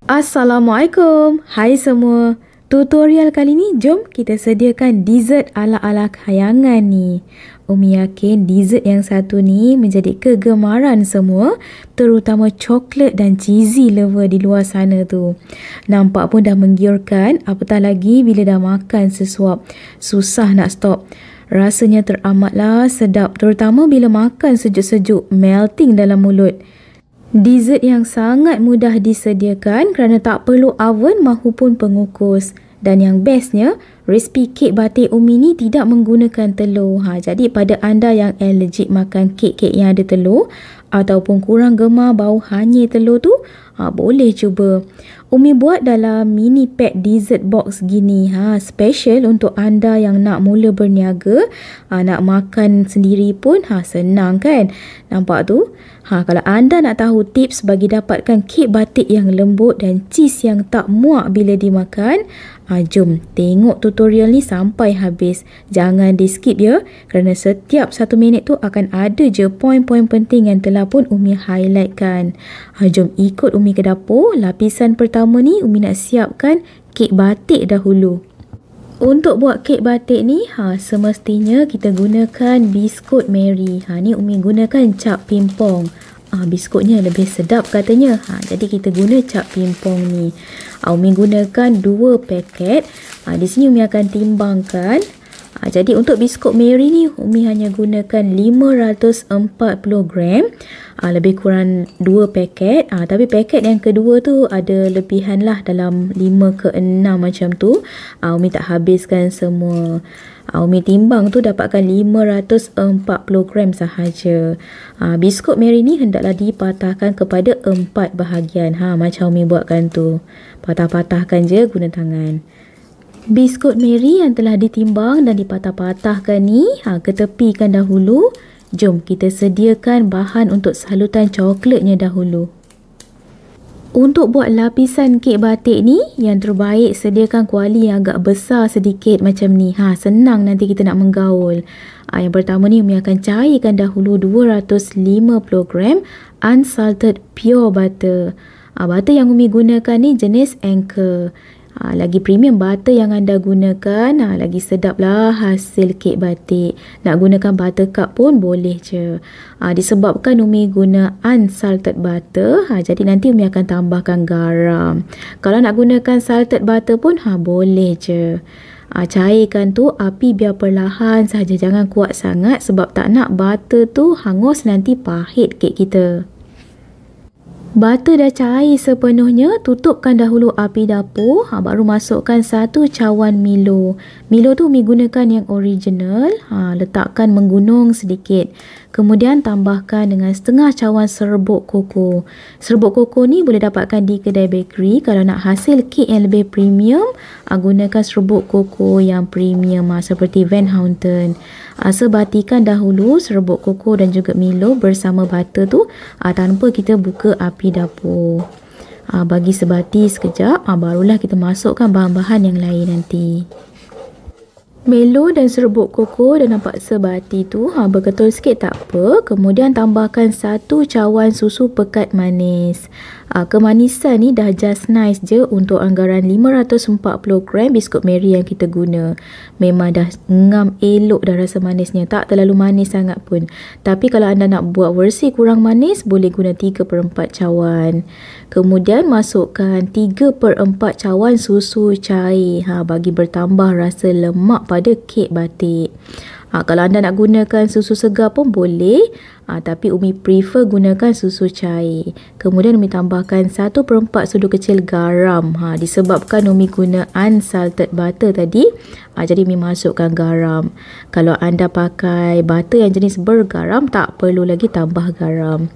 Assalamualaikum. Hai semua. Tutorial kali ni, jom kita sediakan dessert ala-ala khayangan ni. Umi yakin dessert yang satu ni menjadi kegemaran semua, terutama coklat dan cheesy lover di luar sana tu. Nampak pun dah menggiurkan, apatah lagi bila dah makan sesuap. Susah nak stop. Rasanya teramatlah sedap, terutama bila makan sejuk-sejuk, melting dalam mulut. Dessert yang sangat mudah disediakan kerana tak perlu oven mahupun pengukus. Dan yang bestnya, resipi kek batik Umi ni tidak menggunakan telur. Jadi pada anda yang allergic makan kek-kek yang ada telur ataupun kurang gemar bau hanyir telur tu, boleh cuba. Umi buat dalam mini pack dessert box gini. Special untuk anda yang nak mula berniaga, nak makan sendiri pun senang kan? Nampak tu? Kalau anda nak tahu tips bagi dapatkan kek batik yang lembut dan cheese yang tak muak bila dimakan, jom tengok tutorial ni sampai habis. Jangan di skip ya, kerana setiap 1 minit tu akan ada je poin-poin penting yang telah pun Umi highlightkan. Jom ikut Umi ke dapur. Lapisan pertama ni Umi nak siapkan kek batik dahulu. Untuk buat kek batik ni, semestinya kita gunakan biskut Mary. Ni Umi gunakan cap pimpong. Biskutnya lebih sedap katanya. Jadi kita guna cap pimpong ni. Umi gunakan 2 paket. Di sini Umi akan timbangkan. Jadi untuk biskut Mary ni, Umi hanya gunakan 540 gram. Lebih kurang 2 paket. Tapi paket yang kedua tu ada lebihan lah, dalam 5 ke 6 macam tu. Umi tak habiskan semua. Umi timbang tu dapatkan 540 gram sahaja. Biskut Mary ni hendaklah dipatahkan kepada 4 bahagian. Macam Umi buatkan tu. Patah-patahkan je guna tangan. Biskut Mary yang telah ditimbang dan dipatah-patahkan ni, ketepikan dahulu. Jom kita sediakan bahan untuk salutan coklatnya dahulu. Untuk buat lapisan kek batik ni, yang terbaik sediakan kuali yang agak besar sedikit macam ni. Senang nanti kita nak menggaul. Yang pertama ni Umi akan cairkan dahulu 250 gram unsalted pure butter. Butter yang Umi gunakan ni jenis Anchor. Lagi premium butter yang anda gunakan, lagi sedap lah hasil kek batik. Nak gunakan buttercup pun boleh je. Disebabkan Umi guna unsalted butter, jadi nanti Umi akan tambahkan garam. Kalau nak gunakan salted butter pun boleh je. Cairkan tu api biar perlahan saja, jangan kuat sangat sebab tak nak butter tu hangus nanti pahit kek kita. Butter dah cair sepenuhnya, tutupkan dahulu api dapur, baru masukkan 1 cawan Milo. Milo tu Umi gunakan yang original, letakkan menggunung sedikit. Kemudian tambahkan dengan setengah cawan serbuk koko. Serbuk koko ni boleh dapatkan di kedai bakery. Kalau nak hasil kek yang lebih premium, gunakan serbuk koko yang premium seperti Van Houten. Sebatikan dahulu serbuk koko dan juga Milo bersama butter tu tanpa kita buka api dapur. Bagi sebati sekejap, barulah kita masukkan bahan-bahan yang lain nanti. Milo dan serbuk koko dah nampak sebati tu, berketul sikit tak apa. Kemudian tambahkan 1 cawan susu pekat manis. Kemanisan ni dah just nice je untuk anggaran 540 gram biskut Mary yang kita guna. Memang dah ngam elok dah rasa manisnya, tak terlalu manis sangat pun. Tapi kalau anda nak buat versi kurang manis, boleh guna 3/4 cawan. Kemudian masukkan 3/4 cawan susu cair, bagi bertambah rasa lemak pada kek batik. Kalau anda nak gunakan susu segar pun boleh, tapi Umi prefer gunakan susu cair. Kemudian Umi tambahkan 1/4 sudu kecil garam. Disebabkan Umi guna unsalted butter tadi, jadi Umi masukkan garam. Kalau anda pakai butter yang jenis bergaram, tak perlu lagi tambah garam.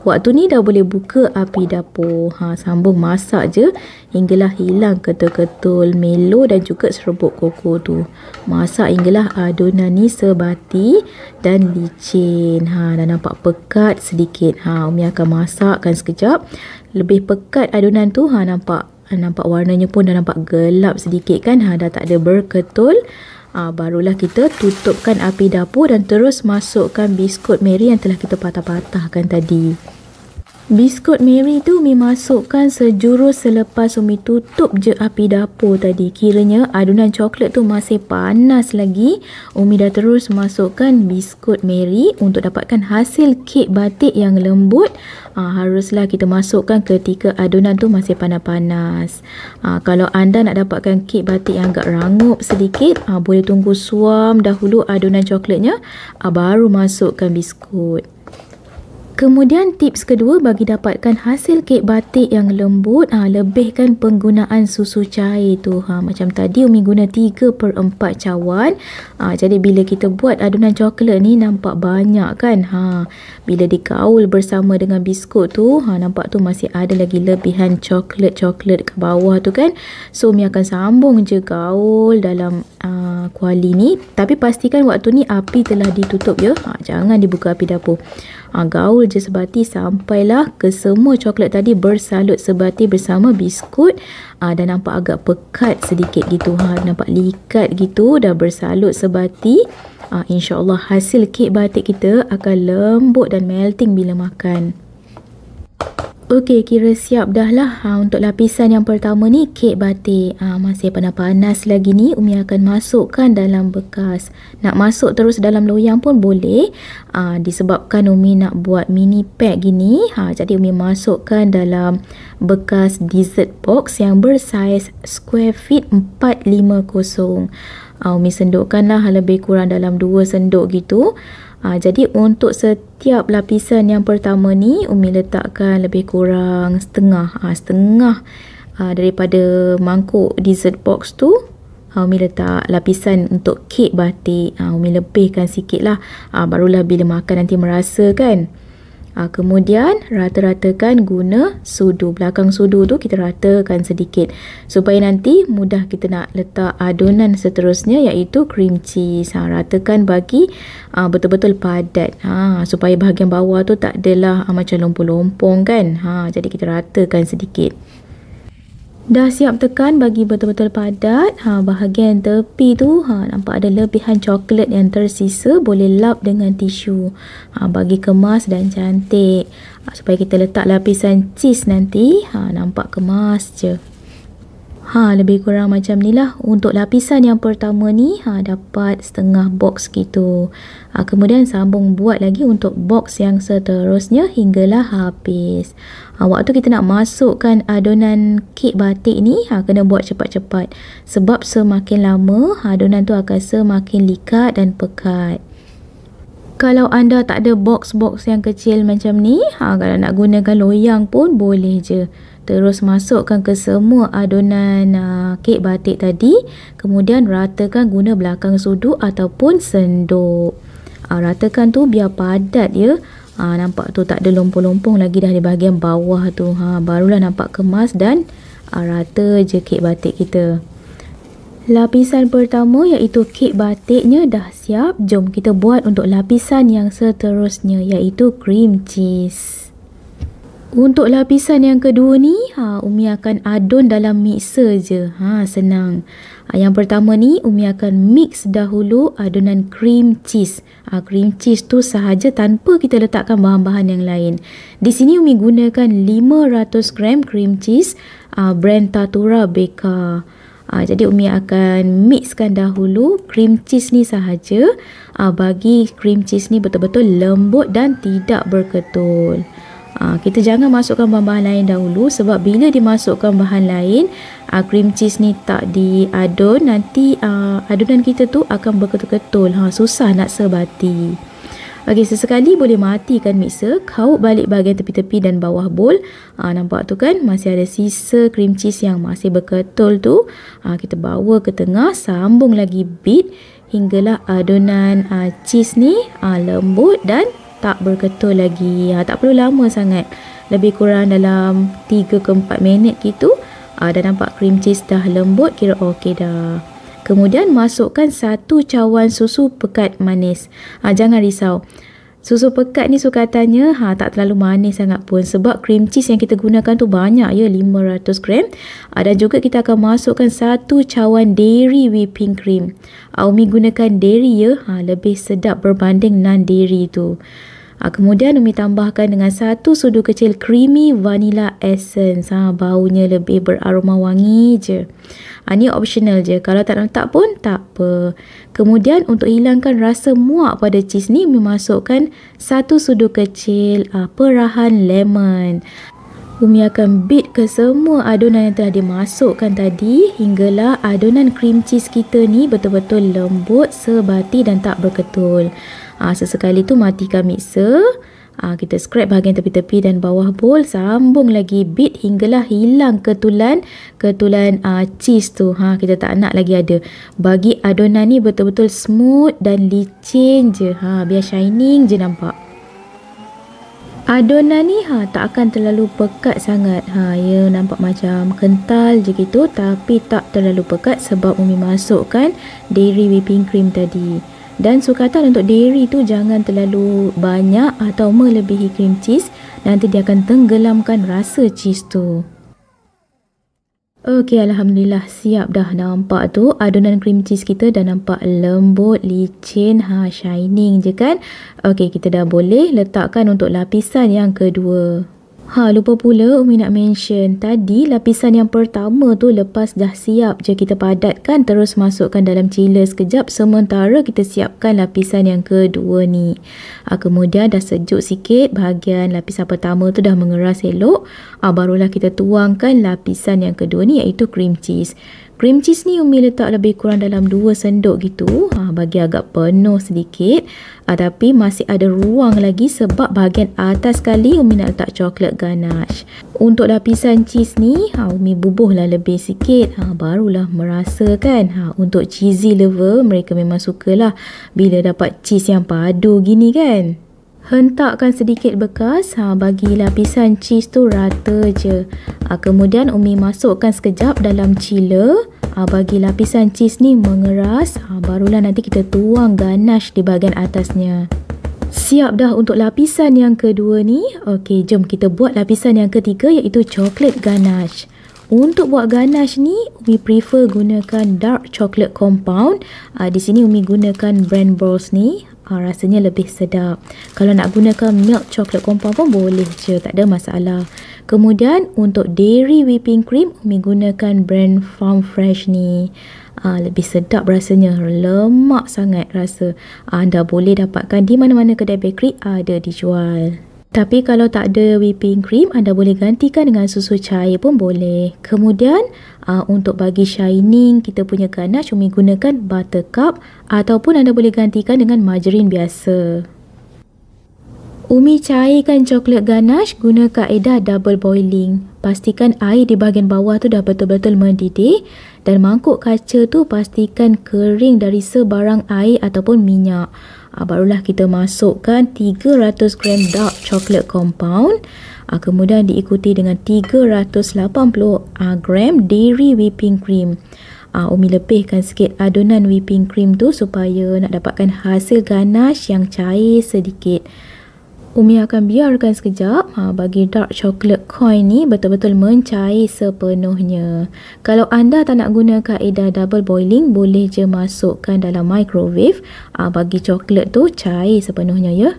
Waktu ni dah boleh buka api dapur. Sambung masak je hinggalah hilang ketul-ketul Milo dan juga serbuk koko tu. Masak hinggalah adunan ni sebati dan licin. Dah nampak pekat sedikit. Umi akan masakkan sekejap. Lebih pekat adunan tu, nampak warnanya pun dah nampak gelap sedikit kan. Dah tak ada berketul. Barulah kita tutupkan api dapur dan terus masukkan biskut Mary yang telah kita patah-patahkan tadi. Biskut Mary tu Umi masukkan sejurus selepas Umi tutup je api dapur tadi. Kiranya adunan coklat tu masih panas lagi. Umi dah terus masukkan biskut Mary untuk dapatkan hasil kek batik yang lembut. Haruslah kita masukkan ketika adunan tu masih panas-panas. Kalau anda nak dapatkan kek batik yang agak rangup sedikit, boleh tunggu suam dahulu adunan coklatnya, baru masukkan biskut. Kemudian tips kedua bagi dapatkan hasil kek batik yang lembut, lebihkan penggunaan susu cair tu. Macam tadi Umi guna 3/4 cawan. Jadi bila kita buat adunan coklat ni nampak banyak kan. Bila digaul bersama dengan biskut tu, nampak tu masih ada lagi lebihan coklat-coklat ke bawah tu kan. So Umi akan sambung je gaul dalam kuali ni. Tapi pastikan waktu ni api telah ditutup ya. Jangan dibuka api dapur. Gaul je sebati sampailah ke semua coklat tadi bersalut sebati bersama biskut. Dan nampak agak pekat sedikit gitu. Nampak likat gitu, dah bersalut sebati. InsyaAllah hasil kek batik kita akan lembut dan melting bila makan. Okey, kira siap dah lah untuk lapisan yang pertama ni, kek batik. Masih panas-panas lagi ni, Umi akan masukkan dalam bekas. Nak masuk terus dalam loyang pun boleh. Disebabkan Umi nak buat mini pack gini, jadi Umi masukkan dalam bekas dessert box yang bersaiz square feet 450. Umi sendukkan lah lebih kurang dalam 2 senduk gitu. Jadi untuk setiap lapisan yang pertama ni Umi letakkan lebih kurang setengah daripada mangkuk dessert box tu. Umi letak lapisan untuk kek batik. Umi lebihkan sikit lah, barulah bila makan nanti merasa kan. Kemudian rata-ratakan guna sudu. Belakang sudu tu kita ratakan sedikit supaya nanti mudah kita nak letak adunan seterusnya iaitu cream cheese. Ratakan bagi betul-betul padat, supaya bahagian bawah tu tak adalah macam lompong-lompong kan. Jadi kita ratakan sedikit. Dah siap tekan bagi betul-betul padat. Bahagian tepi tu nampak ada lebihan coklat yang tersisa, boleh lap dengan tisu. Bagi kemas dan cantik. Supaya kita letak lapisan cheese nanti, nampak kemas je. Lebih kurang macam ni lah. Untuk lapisan yang pertama ni, dapat setengah box gitu. Kemudian sambung buat lagi untuk box yang seterusnya hinggalah habis. Waktu kita nak masukkan adunan kek batik ni, kena buat cepat-cepat. Sebab semakin lama, adunan tu akan semakin likat dan pekat. Kalau anda tak ada box-box yang kecil macam ni, kalau nak gunakan loyang pun boleh je. Terus masukkan ke semua adunan kek batik tadi. Kemudian ratakan guna belakang sudu ataupun senduk. Ratakan tu biar padat ya. Nampak tu tak ada lompong-lompong lagi dah di bahagian bawah tu. Barulah nampak kemas dan rata je kek batik kita. Lapisan pertama iaitu kek batiknya dah siap. Jom kita buat untuk lapisan yang seterusnya iaitu cream cheese. Untuk lapisan yang kedua ni, Umi akan adun dalam mixer je. Senang. Yang pertama ni, Umi akan mix dahulu adunan cream cheese. Cream cheese tu sahaja tanpa kita letakkan bahan-bahan yang lain. Di sini Umi gunakan 500 gram cream cheese brand Tatura Beka. Jadi Umi akan mixkan dahulu cream cheese ni sahaja. Bagi cream cheese ni betul-betul lembut dan tidak berketul. Kita jangan masukkan bahan-bahan lain dahulu, sebab bila dimasukkan bahan lain, cream cheese ni tak diadun, nanti adunan kita tu akan berketul-ketul. Susah nak sebati. Okey, sesekali boleh matikan mixer, kaut balik bahagian tepi-tepi dan bawah bowl. Nampak tu kan, masih ada sisa cream cheese yang masih berketul tu. Kita bawa ke tengah, sambung lagi beat hinggalah adunan cheese ni lembut dan tak berketul lagi. Tak perlu lama sangat, lebih kurang dalam 3 ke 4 minit gitu. Dah nampak cream cheese dah lembut, kira okey dah. Kemudian masukkan 1 cawan susu pekat manis. Jangan risau, susu pekat ni sukatannya tak terlalu manis sangat pun, sebab cream cheese yang kita gunakan tu banyak ya, 500 gram. Dan juga kita akan masukkan 1 cawan dairy whipping cream. Umi gunakan dairy ya, lebih sedap berbanding non dairy tu. Kemudian Umi tambahkan dengan 1 sudu kecil creamy vanilla essence. Baunya lebih beraroma wangi je. Ni optional je. Kalau tak letak pun tak apa. Kemudian untuk hilangkan rasa muak pada cheese ni, Umi masukkan 1 sudu kecil perahan lemon. Umi akan beat ke semua adunan yang telah dimasukkan tadi hinggalah adunan cream cheese kita ni betul-betul lembut, sebati dan tak berketul. Sesekali tu matikan mixer. Kita scrap bahagian tepi-tepi dan bawah bowl, sambung lagi beat hinggalah hilang ketulan cheese tu. Kita tak nak lagi ada. Bagi adunan ni betul-betul smooth dan licin je. Biar shining je nampak. Adunan ni tak akan terlalu pekat sangat. Ya nampak macam kental je gitu, tapi tak terlalu pekat sebab Umi masukkan dairy whipping cream tadi. Dan sukatan untuk dairy tu jangan terlalu banyak atau melebihi cream cheese, nanti dia akan tenggelamkan rasa cheese tu. Okey, alhamdulillah siap dah. Nampak tu adunan cream cheese kita dah nampak lembut, licin, shining je kan. Okey, kita dah boleh letakkan untuk lapisan yang kedua. Lupa pula Umi nak mention tadi, lapisan yang pertama tu lepas dah siap je kita padatkan, terus masukkan dalam chiller sekejap sementara kita siapkan lapisan yang kedua ni. Kemudian dah sejuk sikit, bahagian lapisan pertama tu dah mengeras elok, barulah kita tuangkan lapisan yang kedua ni iaitu cream cheese. Cream cheese ni Umi letak lebih kurang dalam 2 sendok gitu, bagi agak penuh sedikit. Tapi masih ada ruang lagi sebab bahagian atas sekali Umi nak letak coklat ganache. Untuk lapisan cheese ni Umi bubuhlah lebih sikit, barulah merasa kan. Untuk cheesy lover, mereka memang sukalah bila dapat cheese yang padu gini kan. Hentakkan sedikit bekas, bagi lapisan cheese tu rata je. Kemudian Umi masukkan sekejap dalam chiller, bagi lapisan cheese ni mengeras, barulah nanti kita tuang ganache di bahagian atasnya. Siap dah untuk lapisan yang kedua ni. Okey, jom kita buat lapisan yang ketiga iaitu coklat ganache. Untuk buat ganache ni, Umi prefer gunakan dark chocolate compound. Di sini Umi gunakan brand Bols ni. Rasanya lebih sedap. Kalau nak gunakan milk chocolate compound pun boleh je, tak ada masalah. Kemudian untuk dairy whipping cream, Umi gunakan brand Farm Fresh ni. Lebih sedap rasanya, lemak sangat rasa. Anda boleh dapatkan di mana-mana kedai bakery ada dijual. Tapi kalau tak ada whipping cream, anda boleh gantikan dengan susu cair pun boleh. Kemudian untuk bagi shining kita punya ganache, Umi gunakan buttercup ataupun anda boleh gantikan dengan margarin biasa. Umi cairkan coklat ganache guna kaedah double boiling. Pastikan air di bahagian bawah tu dah betul-betul mendidih dan mangkuk kaca tu pastikan kering dari sebarang air ataupun minyak. Barulah kita masukkan 300 gram dark chocolate compound. Kemudian diikuti dengan 380 gram dairy whipping cream. Umi lebihkan sikit adunan whipping cream tu supaya nak dapatkan hasil ganache yang cair sedikit. Umi akan biarkan sekejap bagi dark chocolate coin ni betul-betul mencair sepenuhnya. Kalau anda tak nak guna kaedah double boiling, boleh je masukkan dalam microwave bagi coklat tu cair sepenuhnya ya.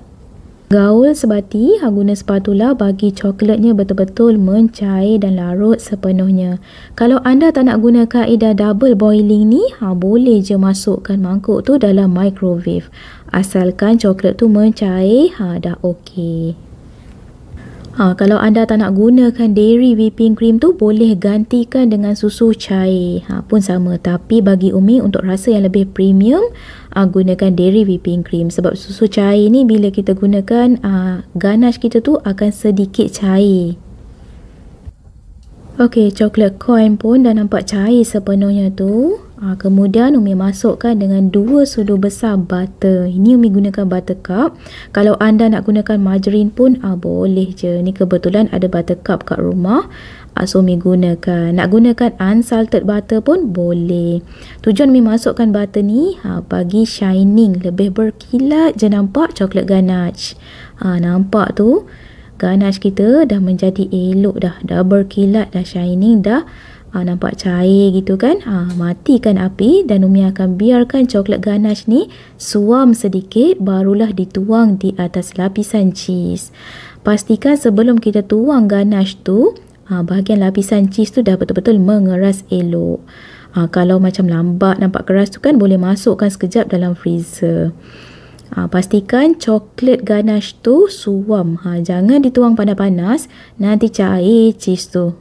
Gaul sebati, guna spatula bagi coklatnya betul-betul mencair dan larut sepenuhnya. Kalau anda tak nak guna kaedah double boiling ni, boleh je masukkan mangkuk tu dalam microwave. Asalkan coklat tu mencair, dah okey. Kalau anda tak nak gunakan dairy whipping cream tu, boleh gantikan dengan susu cair. Pun sama. Tapi bagi Umi untuk rasa yang lebih premium, gunakan dairy whipping cream. Sebab susu cair ni bila kita gunakan, ganache kita tu akan sedikit cair. Okey, coklat coin pun dah nampak cair sepenuhnya tu. Kemudian Umi masukkan dengan 2 sudu besar butter. Ini Umi gunakan buttercup. Kalau anda nak gunakan margarin pun boleh je. Ni kebetulan ada buttercup kat rumah. So Umi gunakan. Nak gunakan unsalted butter pun boleh. Tujuan Umi masukkan butter ni bagi shining, lebih berkilat je nampak coklat ganache. Nampak tu, ganache kita dah menjadi elok dah. Dah berkilat, dah shining, dah Nampak cair gitu kan. Matikan api dan Umi akan biarkan coklat ganache ni suam sedikit, barulah dituang di atas lapisan cheese. Pastikan sebelum kita tuang ganache tu, bahagian lapisan cheese tu dah betul-betul mengeras elok. Kalau macam lambat nampak keras tu kan, boleh masukkan sekejap dalam freezer. Pastikan coklat ganache tu suam. Jangan dituang panas-panas, nanti cair cheese tu.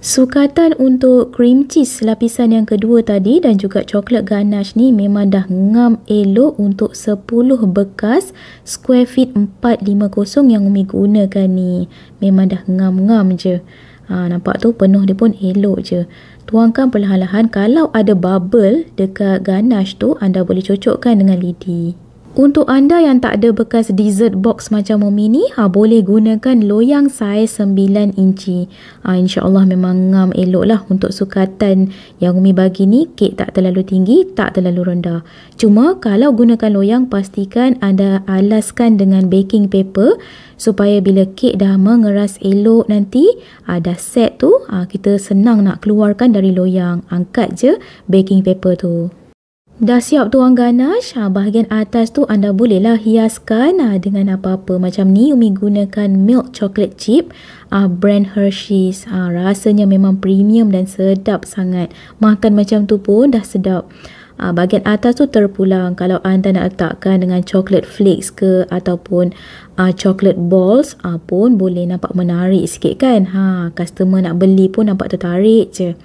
Sukatan untuk cream cheese lapisan yang kedua tadi dan juga coklat ganache ni memang dah ngam elok untuk 10 bekas square feet 450 yang Umi gunakan ni. Memang dah ngam-ngam je. Nampak tu penuh dia pun elok je. Tuangkan perlahan-lahan. Kalau ada bubble dekat ganache tu, anda boleh cocokkan dengan lidi. Untuk anda yang tak ada bekas dessert box macam Umi ni, boleh gunakan loyang saiz 9 inci. InsyaAllah memang ngam elok lah untuk sukatan yang Umi bagi ni. Kek tak terlalu tinggi, tak terlalu rendah. Cuma kalau gunakan loyang, pastikan anda alaskan dengan baking paper supaya bila kek dah mengeras elok nanti, dah set tu, kita senang nak keluarkan dari loyang. Angkat je baking paper tu. Dah siap tuang ganache, bahagian atas tu anda bolehlah hiaskan dengan apa-apa. Macam ni Umi gunakan milk chocolate chip brand Hershey's. Rasanya memang premium dan sedap sangat. Makan macam tu pun dah sedap. Bahagian atas tu terpulang. Kalau anda nak letakkan dengan chocolate flakes ke ataupun chocolate balls pun boleh, nampak menarik sikit kan. Customer nak beli pun nampak tertarik je.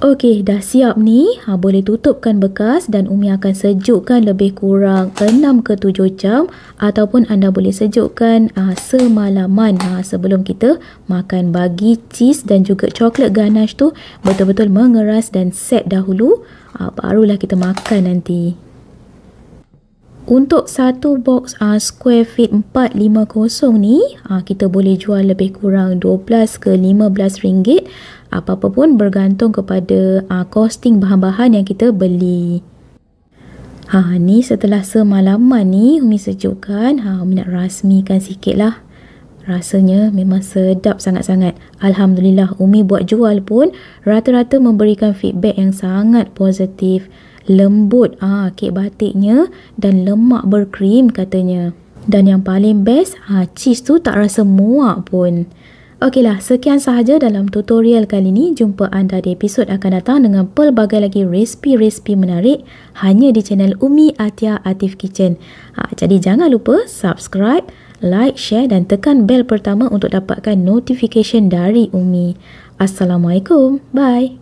Okey, dah siap ni. Boleh tutupkan bekas dan Umi akan sejukkan lebih kurang 6 ke 7 jam ataupun anda boleh sejukkan semalaman sebelum kita makan. Bagi cheese dan juga coklat ganache tu betul-betul mengeras dan set dahulu, barulah kita makan nanti. Untuk satu box square feet 450 ni, kita boleh jual lebih kurang 12 ke 15 ringgit. Apa-apa pun bergantung kepada costing bahan-bahan yang kita beli. Ni setelah semalaman ni Umi sejukkan. Umi nak rasmikan sikit lah. Rasanya memang sedap sangat-sangat. Alhamdulillah, Umi buat jual pun rata-rata memberikan feedback yang sangat positif. Lembut kek batiknya dan lemak berkrim katanya. Dan yang paling best, cheese tu tak rasa muak pun. Okeylah, sekian sahaja dalam tutorial kali ini. Jumpa anda di episod akan datang dengan pelbagai lagi resipi-resipi menarik hanya di channel Umi Atia Atif Kitchen. Jadi jangan lupa subscribe, like, share dan tekan bel pertama untuk dapatkan notification dari Umi. Assalamualaikum. Bye.